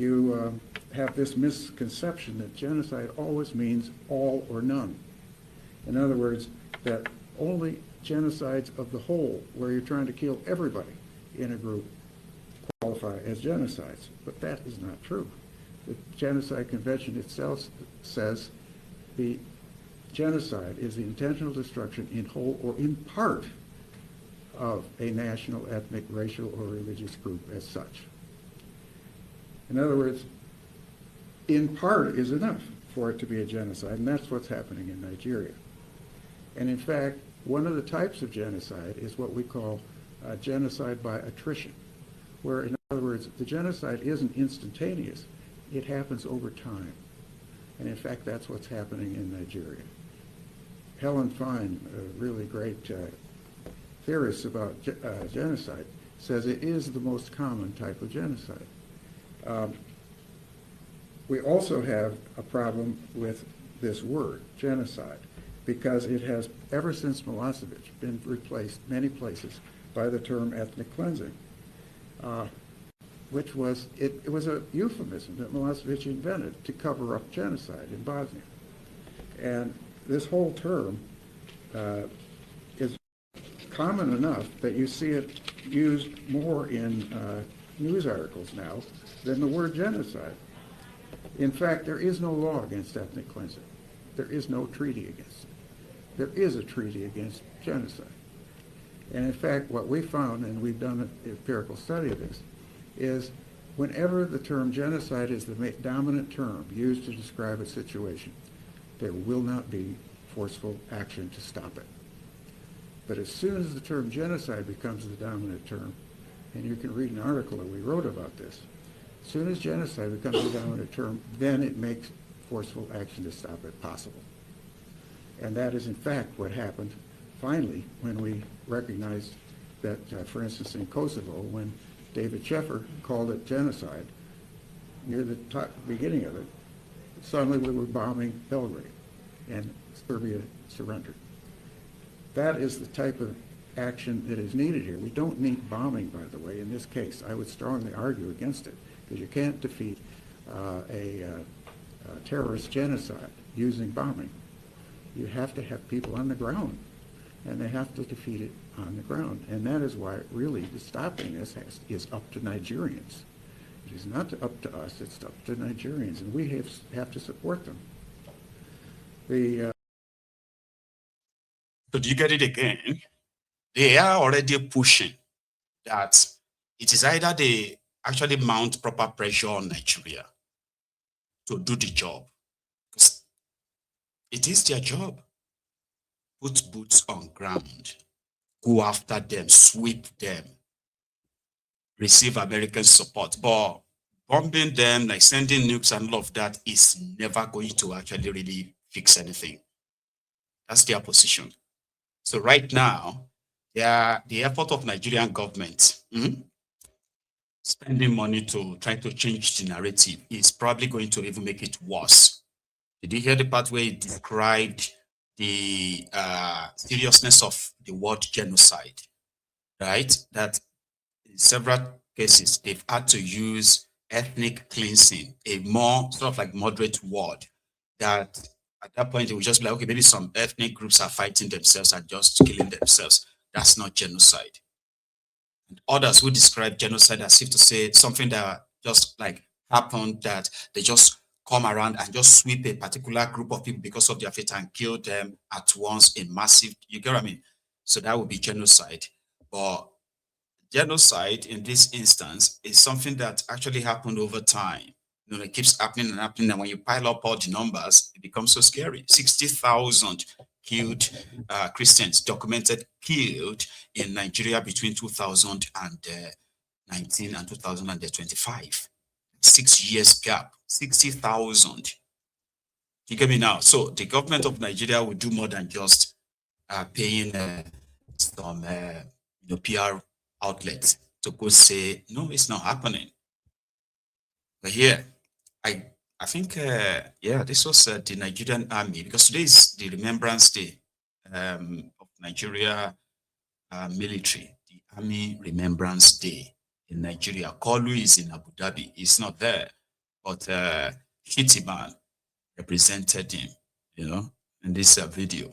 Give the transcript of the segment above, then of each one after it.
you have this misconception that genocide always means all or none. In other words, that only genocides of the whole, where you're trying to kill everybody in a group, qualify as genocides. But that is not true. The Genocide Convention itself says the genocide is the intentional destruction in whole or in part of a national, ethnic, racial, or religious group as such. In other words, in part is enough for it to be a genocide, and that's what's happening in Nigeria. And in fact, one of the types of genocide is what we call genocide by attrition, where, in other words, the genocide isn't instantaneous. It happens over time. And in fact, that's what's happening in Nigeria. Helen Fine, a really great theorist about genocide, says it is the most common type of genocide. We also have a problem with this word, genocide, because it has, ever since Milosevic, been replaced many places by the term ethnic cleansing, which was, it was a euphemism that Milosevic invented to cover up genocide in Bosnia. And this whole term is common enough that you see it used more in news articles now than the word genocide. In fact, there is no law against ethnic cleansing. There is no treaty against it. There is a treaty against genocide. And in fact, what we found, and we've done an empirical study of this, is whenever the term genocide is the dominant term used to describe a situation, there will not be forceful action to stop it. But as soon as the term genocide becomes the dominant term, and you can read an article that we wrote about this, as soon as genocide becomes the dominant term, then it makes forceful action to stop it possible. And that is in fact what happened finally when we recognized that, for instance, in Kosovo, when David Sheffer called it genocide, near the beginning of it, suddenly we were bombing Belgrade, and Serbia surrendered. That is the type of action that is needed here. We don't need bombing, by the way, in this case. I would strongly argue against it, because you can't defeat a terrorist genocide using bombing. You have to have people on the ground, and they have to defeat it on the ground. And that is why really the stopping this is up to Nigerians. It is not up to us, it's up to Nigerians, and we have to support them. So do you get it again? They are already pushing that it is either they actually mount proper pressure on Nigeria to do the job, because it is their job. Put boots on ground, go after them, sweep them, receive American support. But bombing them, like sending nukes and all of that, is never going to actually really fix anything. That's their position. So right now, the effort of Nigerian government spending money to try to change the narrative is probably going to even make it worse. Did you hear the part where it described the seriousness of the word genocide, right? That in several cases, they've had to use ethnic cleansing, a more sort of like moderate word, that at that point it would just be like, okay, maybe some ethnic groups are fighting themselves and just killing themselves. That's not genocide. And others who describe genocide as if to say something that just like happened, that they just come around and just sweep a particular group of people because of their faith and kill them at once in massive, you get what I mean? So that would be genocide. But genocide in this instance is something that actually happened over time. You know, it keeps happening and happening, and when you pile up all the numbers, it becomes so scary. 60,000 killed Christians, documented killed in Nigeria between 2019 and 2025. 6 years gap, 60,000. You get me now? So the government of Nigeria will do more than just paying some PR outlets to go say, no, it's not happening. But here, I think, this was the Nigerian army, because today is the Remembrance Day of Nigeria military, the Army Remembrance Day in Nigeria. Kolu is in Abu Dhabi. It's not there. but Shitty Man represented him, you know, in this video.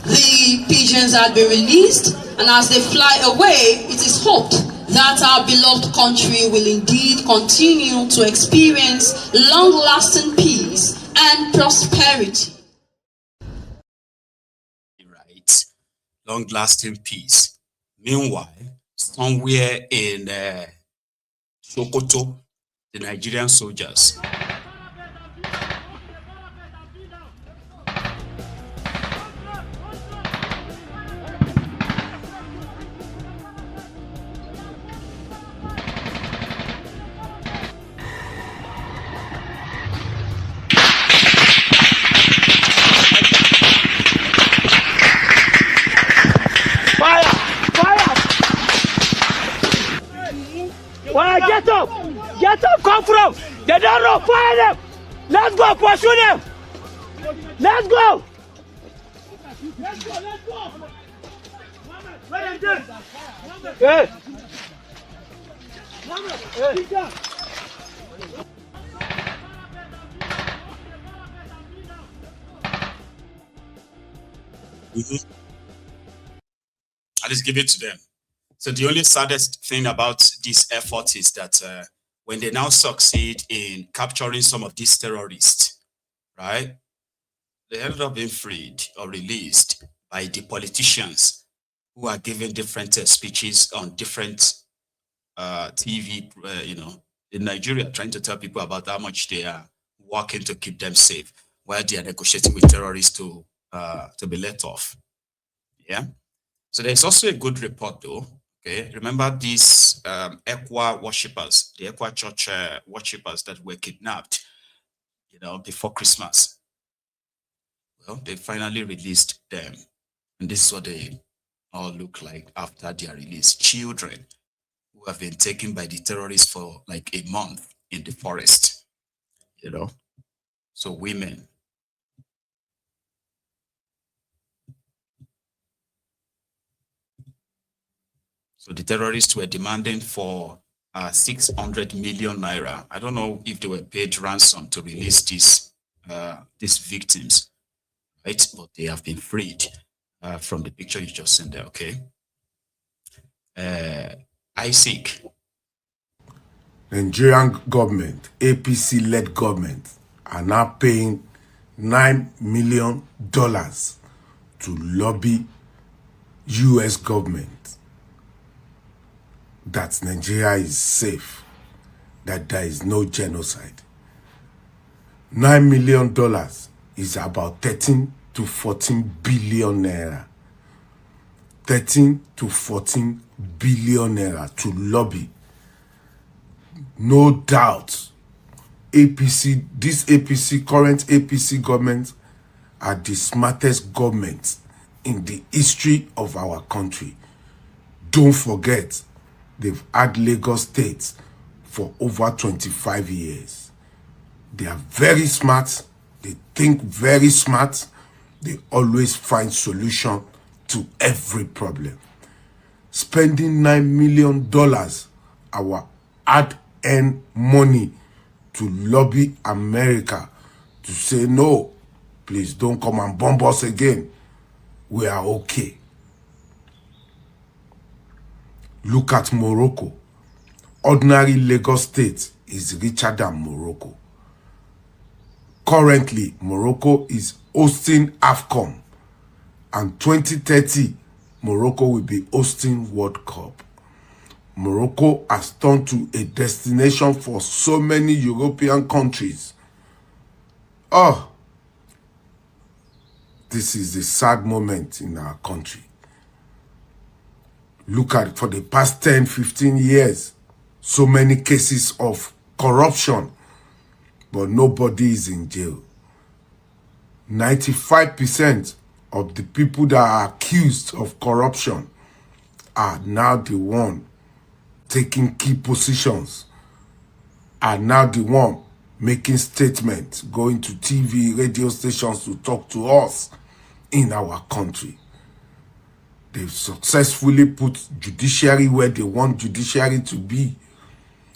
The pigeons had been released, and as they fly away, it is hoped that our beloved country will indeed continue to experience long-lasting peace and prosperity. Right, long-lasting peace. Meanwhile, somewhere in Sokoto, the Nigerian soldiers Get up, come from! They don't know, fire them! Let's go, pursue them! Let's go! Let's go! Hey! I just give it to them. So the only saddest thing about this effort is that when they now succeed in capturing some of these terrorists, right, they ended up being freed or released by the politicians who are giving different speeches on different TV, you know, in Nigeria, trying to tell people about how much they are working to keep them safe, while they are negotiating with terrorists to be let off. Yeah. So there's also a good report, though. Okay, remember these Ekwa worshippers, the Ekwa church worshippers that were kidnapped, you know, before Christmas. Well, they finally released them, and this is what they all look like after their release. Children who have been taken by the terrorists for like a month in the forest, you know. So women. So the terrorists were demanding for 600 million naira. I don't know if they were paid ransom to release these victims, right? But they have been freed from the picture you just sent there, okay? Isaac. Nigerian government, APC-led government, are now paying $9 million to lobby US government that Nigeria is safe, that there is no genocide. $9 million is about 13 to 14 billion naira. 13 to 14 billion naira to lobby. No doubt, APC, this APC, current APC government are the smartest governments in the history of our country. Don't forget, they've had Lagos State for over 25 years. They are very smart. They think very smart. They always find solution to every problem. Spending $9 million, our hard-earned money, to lobby America to say, no, please don't come and bomb us again. We are okay. Look at Morocco. Ordinary Lagos State is richer than Morocco. Currently, Morocco is hosting AFCON. And 2030, Morocco will be hosting World Cup. Morocco has turned to a destination for so many European countries. Oh, this is a sad moment in our country. Look at, for the past 10, 15 years, so many cases of corruption, but nobody is in jail. 95% of the people that are accused of corruption are now the one taking key positions, are now the one making statements, going to TV, radio stations to talk to us in our country. They've successfully put judiciary where they want judiciary to be.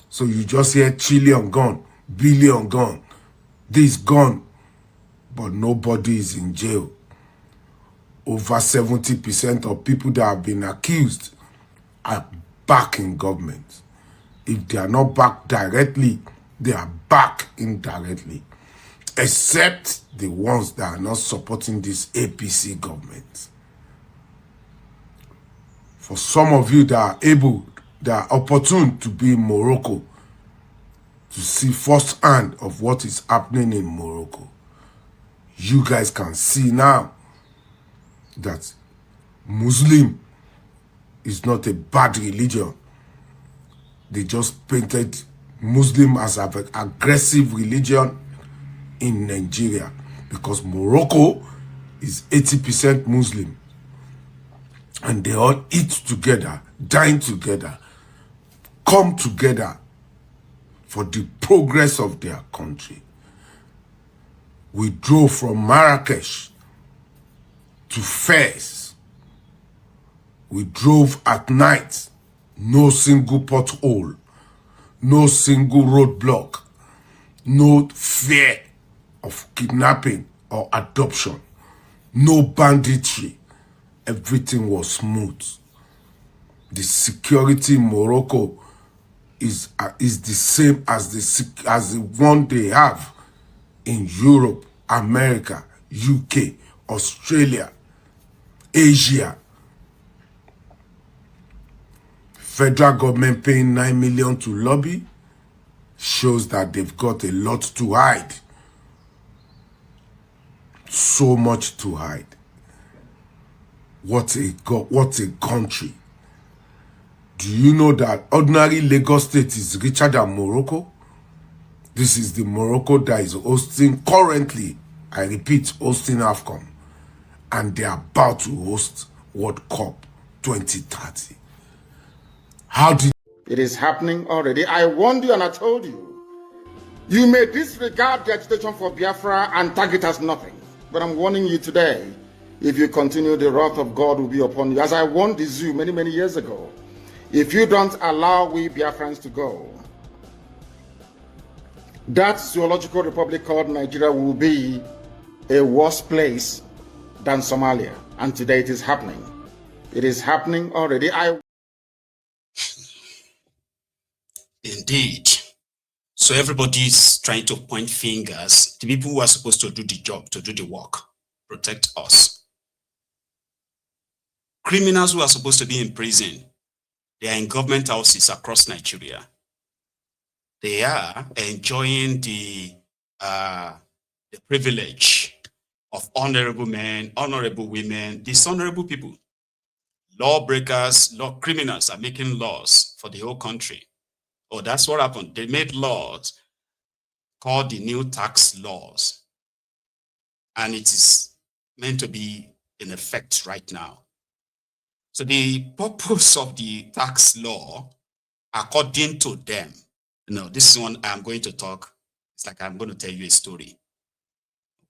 So you just hear trillion gone, billion gone, this gone, but nobody is in jail. Over 70% of people that have been accused are back in government. If they are not back directly, they are back indirectly, except the ones that are not supporting this APC government. For some of you that are able, that are opportune to be in Morocco, to see firsthand of what is happening in Morocco, you guys can see now that Muslim is not a bad religion. They just painted Muslim as an aggressive religion in Nigeria, because Morocco is 80% Muslim. And they all eat together, dine together, come together for the progress of their country. We drove from Marrakesh to Fez. We drove at night, no single pothole, no single roadblock, no fear of kidnapping or adoption, no banditry. Everything was smooth. The security in Morocco is the same as the one they have in Europe, America, UK, Australia, Asia. Federal government paying 9 million to lobby shows that they've got a lot to hide. So much to hide. What a country. Do you know that ordinary Lagos State is richer than Morocco? This is the Morocco that is hosting currently, I repeat, hosting AFCON. And they are about to host World Cup 2030. How did... It is happening already. I warned you and I told you. You may disregard the agitation for Biafra and tag it as nothing. But I'm warning you today. If you continue, the wrath of God will be upon you. As I warned the zoo many, many years ago. If you don't allow we Biafrans to go, that zoological republic called Nigeria will be a worse place than Somalia. And today it is happening. It is happening already. Indeed. So everybody's trying to point fingers. The people who are supposed to do the job, to do the work, protect us. Criminals who are supposed to be in prison, they are in government houses across Nigeria. They are enjoying the privilege of honorable men, honorable women, dishonorable people. Lawbreakers, law criminals are making laws for the whole country. Oh, that's what happened. They made laws called the new tax laws. And it is meant to be in effect right now. So the purpose of the tax law, according to them, this is one I'm going to talk. It's like I'm going to tell you a story.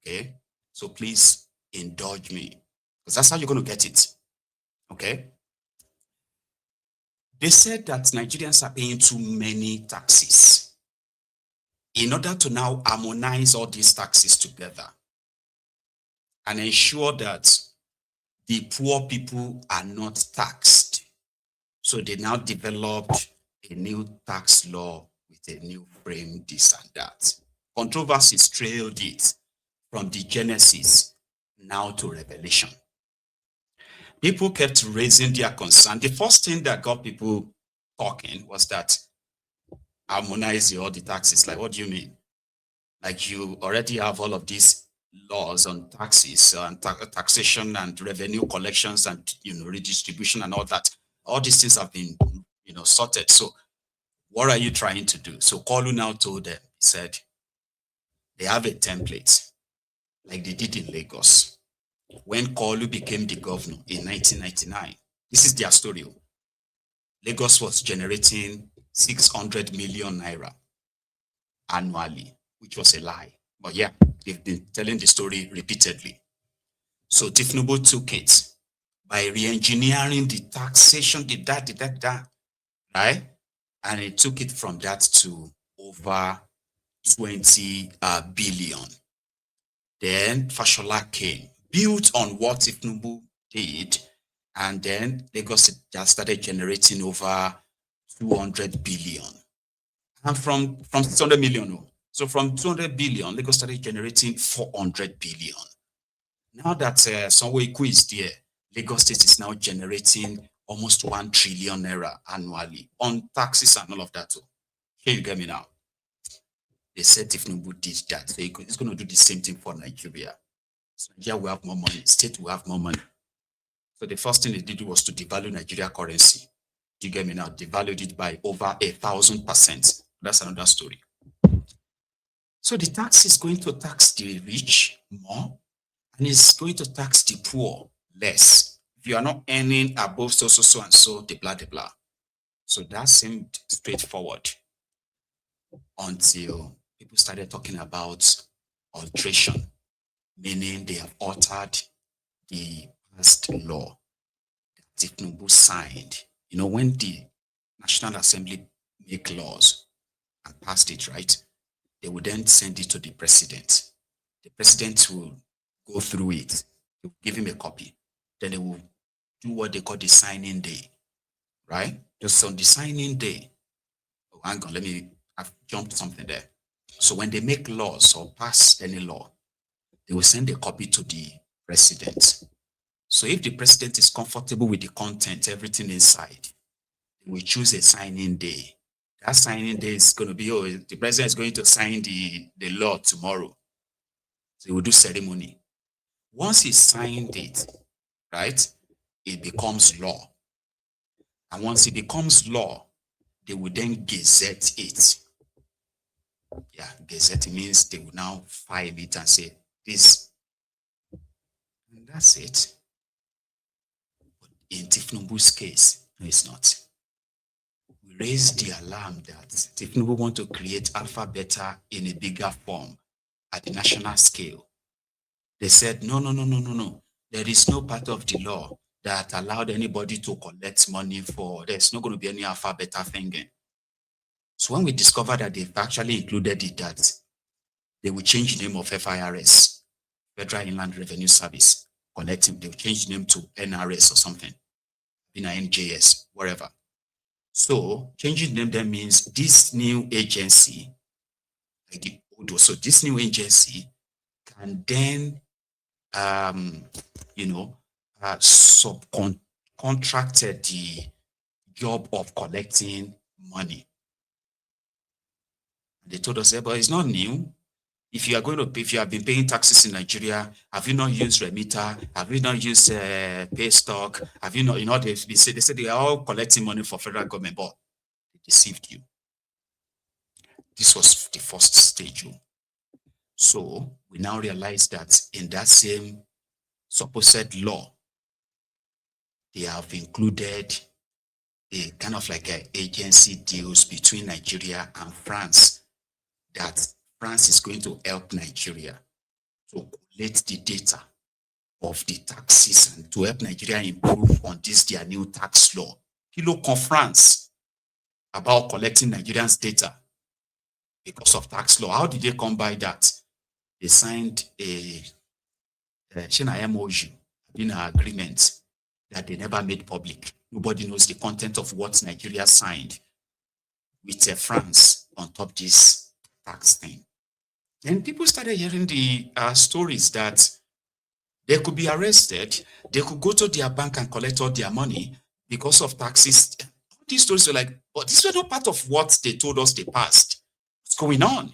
Okay? So please indulge me, because that's how you're going to get it. Okay? They said that Nigerians are paying too many taxes. In order to now harmonize all these taxes together and ensure that the poor people are not taxed. So they now developed a new tax law with a new frame, this and that. Controversies trailed it from the Genesis now to Revelation. people kept raising their concern. The first thing that got people talking was that harmonize all the taxes. Like, what do you mean? Like, you already have all of these laws on taxes and taxation and revenue collections and, redistribution and all that. All these things have been, sorted. So what are you trying to do? So Kolu now told them, he said, they have a template like they did in Lagos. When Kolu became the governor in 1999, this is their story. Lagos was generating 600 million naira annually, which was a lie. But yeah, they've been telling the story repeatedly. So Tifnubu took it by re-engineering the taxation, the that, right? And it took it from that to over 20 billion. Then Fashola came, built on what Tifnubu did, and then Lagos just started generating over 200 billion. And from 600 million, so from 200 billion, Lagos started generating 400 billion. Now that Sanwo-Iku is there, Lagos State is now generating almost 1 trillion naira annually on taxes and all of that. Here you get me now. They said Tifnubu did that, so it's going to do the same thing for Nigeria. So Nigeria will have more money, state will have more money. So the first thing they did was to devalue Nigeria currency. You get me now? Devalued it by over 1,000%. That's another story. So the tax is going to tax the rich more, and it's going to tax the poor less. If you are not earning above so and so, the blah, the blah. So that seemed straightforward until people started talking about alteration, meaning they have altered the past law that Tifnubu signed. When the National Assembly make laws and passed it, right, they will then send it to the president. The president will go through it. They will give him a copy. Then they will do what they call the signing day, right? Just on the signing day, hang on, I've jumped something there. So when they make laws or pass any law, they will send a copy to the president. So if the president is comfortable with the content, everything inside, we choose a signing day. That signing day is going to be, the president is going to sign the law tomorrow. So he will do ceremony. Once he signed it, right, it becomes law. And once it becomes law, they will then gazette it. Yeah, gazette means they will now file it and say this. And that's it. But in Tifnubu's case, no, it's not. We raised the alarm that Tifnubu want to create Alpha Beta in a bigger form at the national scale. They said, no. There is no part of the law that allowed anybody to collect money for, there's not going to be any Alpha Beta thing. So when we discovered that they've actually included it, that they will change the name of FIRS, Federal Inland Revenue Service, collecting, they will change the name to NRS or something, NJS, whatever. So changing the name then means this new agency, like the old, so this new agency can then, subcontracted the job of collecting money. They told us, but it's not new. If you are going to pay, if you have been paying taxes in Nigeria, have you not used remitter? Have you not used pay stock? Have you not, they said they are all collecting money for federal government, but they deceived you. This was the first stage. So we now realize that in that same supposed law, they have included a kind of like an agency deals between Nigeria and France, that France is going to help Nigeria to collect the data of the taxes and to help Nigeria improve on this their new tax law. Kilo conference about collecting Nigerians' data because of tax law. How did they come by that? They signed a MOU, an agreement that they never made public. Nobody knows the content of what Nigeria signed with France on top this tax thing. Then people started hearing the stories that They could be arrested. They could go to their bank and collect all their money because of taxes. All these stories were like, but these were not part of what they told us they passed. What's going on?